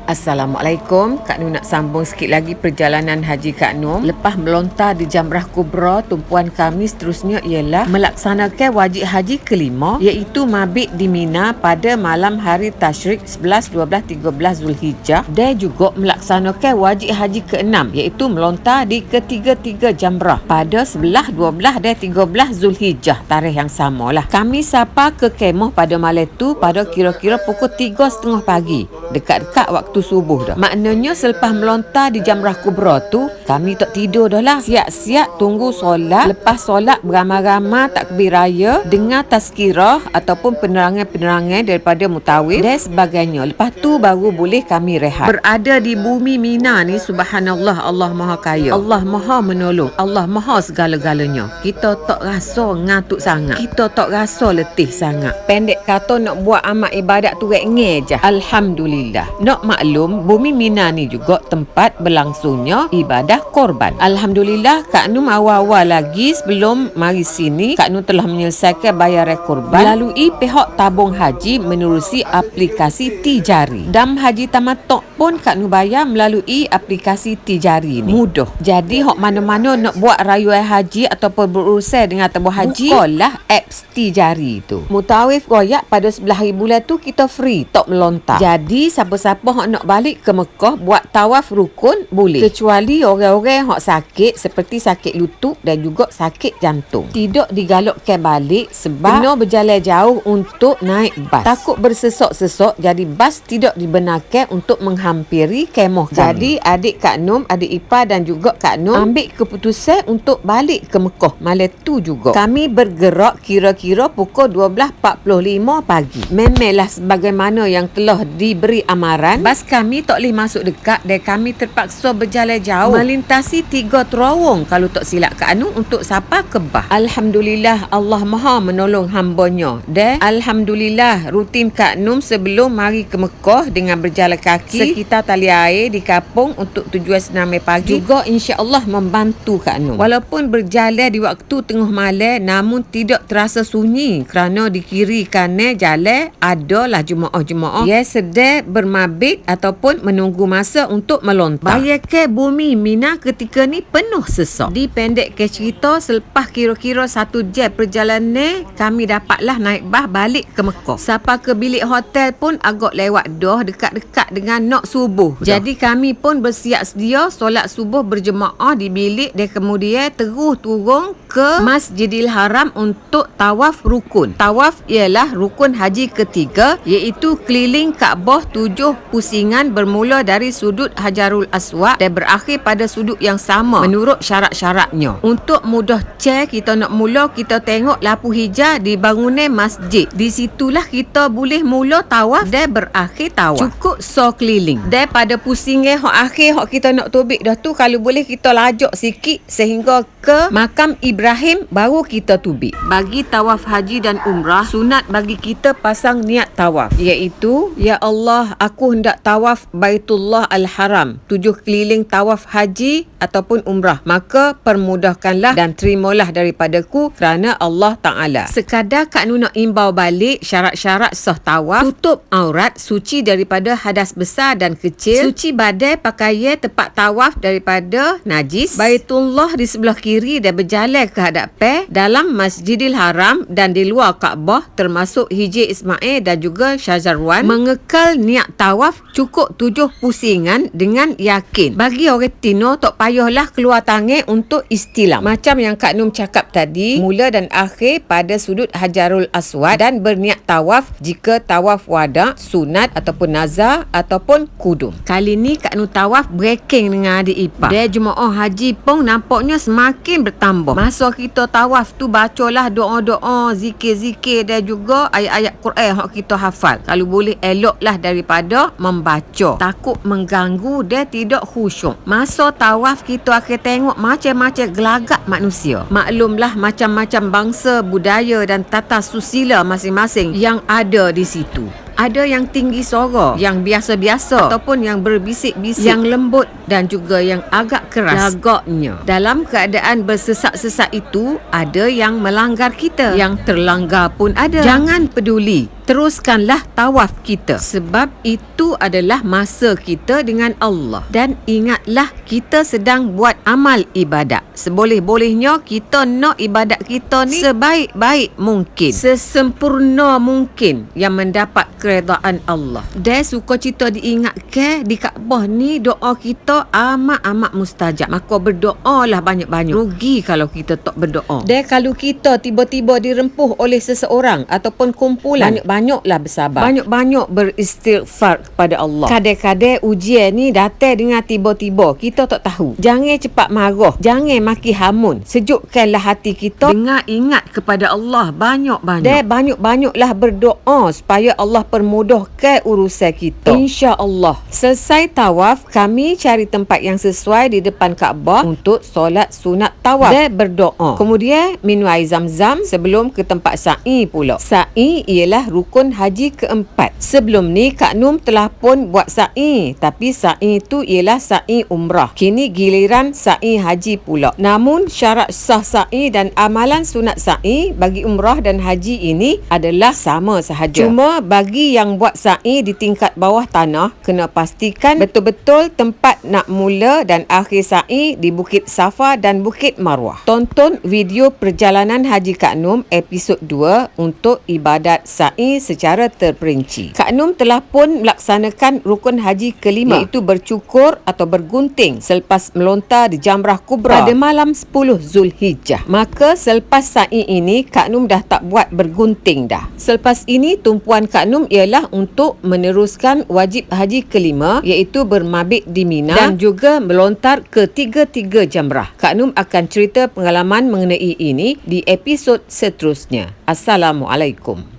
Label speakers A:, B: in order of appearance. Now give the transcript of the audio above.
A: Assalamualaikum. Kak Nur nak sambung sikit lagi perjalanan haji Kak Nur. Lepas melontar di Jamrah Kubra, tumpuan kami seterusnya ialah melaksanakan wajib haji kelima, iaitu mabit di Mina pada malam hari Tasyrik 11, 12, 13 Zulhijjah, dan juga melaksanakan wajib haji keenam, iaitu melontar di ketiga-tiga Jamrah pada 11, 12 dan 13 Zulhijjah, tarikh yang samalah. Kami sapa ke kemah pada malam tu pada kira-kira pukul 3.30 pagi, dekat-dekat waktu subuh dah. Maknanya selepas melontar di Jamrah Kubra tu, kami tak tidur dah lah. Siap-siap tunggu solat. Lepas solat beramai-ramai takbir raya, dengar tazkirah ataupun penerangan-penerangan daripada mutawif dan sebagainya. Lepas tu baru boleh kami rehat. Berada di bumi Mina ni, subhanallah, Allah Maha Kaya, Allah Maha Menolong, Allah Maha segala-galanya. Kita tak rasa ngantuk sangat, kita tak rasa letih sangat. Pendek kata, nak buat amal ibadat tu rengeh je. Alhamdulillah. Nak maklum, bumi Mina ni juga tempat berlangsungnya ibadah korban. Alhamdulillah, Kak Nur awal-awal lagi sebelum mari sini, Kak Nur telah menyelesaikan bayaran korban melalui pihak tabung haji menerusi aplikasi Tijari. Dam haji tamatuk pun Kak Nur bayar melalui aplikasi Tijari ni. Mudah. Jadi hok mana-mana nak buat rayuan haji ataupun berurusan dengan tabung haji, bukalah apps Tijari tu. Mutawif goyak pada 11 hari bulan tu kita free, tak melontar. Jadi siapa-siapa hok nak balik ke Mekah buat tawaf rukun boleh, kecuali orang-orang hok sakit seperti sakit lutut dan juga sakit jantung. Tidak digalakkan balik sebab kena berjalan jauh untuk naik bas. Takut bersesok-sesok, jadi bas tidak dibenarkan untuk menghampiri kemah. Jadi adik Kak Nur, adik ipar dan juga Kak Nur ambil keputusan untuk balik ke Mekah malam tu juga. Kami bergerak kira-kira pukul 12.45 pagi. Memanglah sebagaimana yang telah diberi amaran, bas kami tak boleh masuk dekat dan kami terpaksa berjalan jauh melintasi 3 terowong kalau tak silap Kak Nur untuk sampai ke Bah. Alhamdulillah, Allah Maha menolong hambanya. Dan alhamdulillah, rutin Kak Nur sebelum mari ke Mekah dengan berjalan kaki sekitar tali air di kampung untuk tujuan senamai pagi juga insya-Allah membantu Kak Nur. Walaupun berjalan di waktu tengah malam, namun tidak terasa sunyi kerana di kiri kanan jalan adalah jemaah-jemaah yang sedang bermabit ataupun menunggu masa untuk melontar. Bayangkan bumi Mina ketika ni penuh sesak. Dipendekkan cerita, selepas kira-kira 1 jam perjalanan, kami dapatlah naik bas balik ke Mekah. Sampai ke bilik hotel pun agak lewat dah, dekat-dekat dengan nak subuh. Jadi kami pun bersiap sedia solat subuh berjemaah di bilik dan kemudian terus turun ke Masjidil Haram untuk tawaf rukun. Tawaf ialah rukun haji ketiga, iaitu keliling Kaabah 7 pusingan bermula dari sudut Hajarul Aswad dan berakhir pada sudut yang sama menurut syarat-syaratnya. Untuk mudah cek, kita nak mula, kita tengok lampu hijau di bangunan masjid. Di situlah kita boleh mula tawaf dan berakhir tawaf. Cukup keliling. Dan pada pusingan hak akhir hak kita nak tubik dah tu, kalau boleh kita lajak sikit sehingga ke makam Ibrahim baru kita tubik. Bagi tawaf haji dan umrah, sunat bagi kita pasang niat tawaf, iaitu ya Allah, aku hendak tawaf Baitullah Al-Haram, 7 keliling tawaf haji ataupun umrah, maka permudahkanlah dan terimalah daripadaku kerana Allah Ta'ala. Sekadar Kak Nur nak imbau balik syarat-syarat sah tawaf: tutup aurat, suci daripada hadas besar dan kecil, suci badan, pakaian tempat tawaf daripada najis, Baitullah di sebelah kiri dan berjalan ke hadapan dalam Masjidil Haram dan di luar Kaabah termasuk Hijr Ismail dan juga Syazarwan. Mengekal niat tawaf cukup 7 pusingan dengan yakin. Bagi orang Tino, tak payahlah keluar tangan untuk istilam. Macam yang Kak Nur cakap tadi, mula dan akhir pada sudut Hajarul Aswad dan berniat tawaf jika tawaf wada, sunat ataupun nazar ataupun kudum. Kali ni Kak Nur tawaf breaking dengan adik ipar. Dan jemaah haji pun nampaknya semakin bertambah. Masa kita tawaf tu, bacalah doa-doa, zikir-zikir dan juga ayat-ayat Quran yang kita hafal. Kalau boleh eloklah daripada membaca, takut mengganggu dan tidak khusyuk. Masa tawaf kita akan tengok macam-macam gelagat manusia. Maklumlah macam-macam bangsa, budaya dan tata susila masing-masing yang ada di situ. Ada yang tinggi suara, yang biasa-biasa ataupun yang berbisik-bisik, yang lembut dan juga yang agak keras. Agaknya dalam keadaan bersesak-sesak itu ada yang melanggar kita, yang terlanggar pun ada. Jangan peduli, teruskanlah tawaf kita, sebab itu adalah masa kita dengan Allah. Dan ingatlah, kita sedang buat amal ibadat. Seboleh-bolehnya kita nak ibadat kita ni sebaik-baik mungkin, sesempurna mungkin, yang mendapat keredaan Allah. Dan suka cita diingat ke di Kaabah ni doa kita amat-amat mustajab. Maka berdoalah banyak-banyak. Rugi kalau kita tak berdoa. Dan kalau kita tiba-tiba dirempuh oleh seseorang ataupun kumpulan, banyaklah bersabar, banyak-banyak beristighfar kepada Allah. Kadang-kadang ujian ni datang dengan tiba-tiba, kita tak tahu. Jangan cepat marah, jangan maki hamun. Sejukkanlah hati kita dengan ingat kepada Allah banyak-banyak. Dan banyak-banyaklah berdoa supaya Allah permudahkan urusan kita. InsyaAllah. Selesai tawaf, kami cari tempat yang sesuai di depan Kaabah untuk solat sunat tawaf dan berdoa. Kemudian minum air zam-zam sebelum ke tempat sa'i pula. Sa'i ialah rukun haji keempat. Sebelum ni Kak Nom telah pun buat sa'i, tapi sa'i itu ialah sa'i umrah. Kini giliran sa'i haji pula. Namun syarat sah sa'i dan amalan sunat sa'i bagi umrah dan haji ini adalah sama sahaja. Cuma bagi yang buat sa'i di tingkat bawah tanah, kena pastikan betul-betul tempat nak mula dan akhir sa'i di Bukit Safa dan Bukit Marwah. Tonton video perjalanan Haji Kak Nom episod 2 untuk ibadat sa'i secara terperinci. Kak Nom telah pun melaksanakan rukun haji kelima, iaitu bercukur atau bergunting selepas melontar di Jamrah Kubra pada malam 10 Zulhijjah. Maka selepas sa'i ini Kak Nom dah tak buat bergunting dah. Selepas ini tumpuan Kak Nom ialah untuk meneruskan wajib haji kelima, iaitu bermabit di Mina dan juga melontar ke tiga-tiga jamrah. Kak Nom akan cerita pengalaman mengenai ini di episod seterusnya. Assalamualaikum.